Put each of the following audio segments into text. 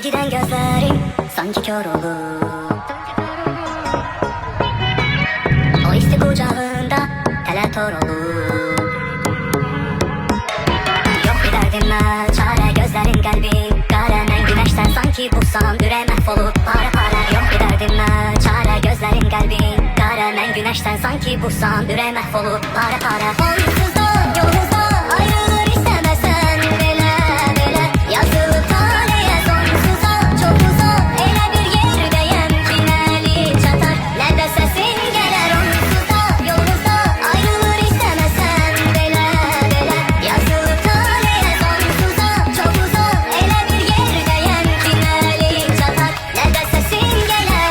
Sevgiden gözlerim sanki kör olur. O isti kucağında teletor olur. Yok bir derdime çare, gözlerin kalbin karamen güneşten sanki bulsam yüreğim mahvolup para para. Yok bir derdime çare, gözlerin kalbin karamen güneşten sanki bulsam yüreğim mahvolup para para. Onsuz da yolumuzda ayrılır istemesen bile bile. Yazılı tarihe sonsuza çok uzak, ele bir yerdeyim finali çatar. Ne de sesin gelir onsuz da yolumuzda ayrılır istemesen bile bile. Yazılı tarihe sonsuza çok uzak, ele bir yerdeyim finali çatar. Ne de sesin gelir.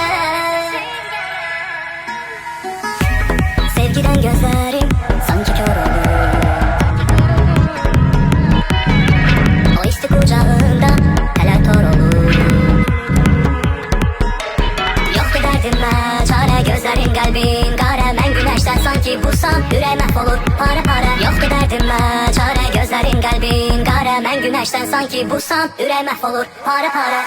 Sevgiden gözlerim sanki kör olur. O isti kucağında teletor olur. Yok bir derdime çare, gözlerin kalbin kara. Ben güneşten sanki bulsam yüreğim mahvolur para para. Yok bir derdime çare, gözlerin kalbin kara. Ben güneşten sanki bulsam yüreğim mahvolur para para.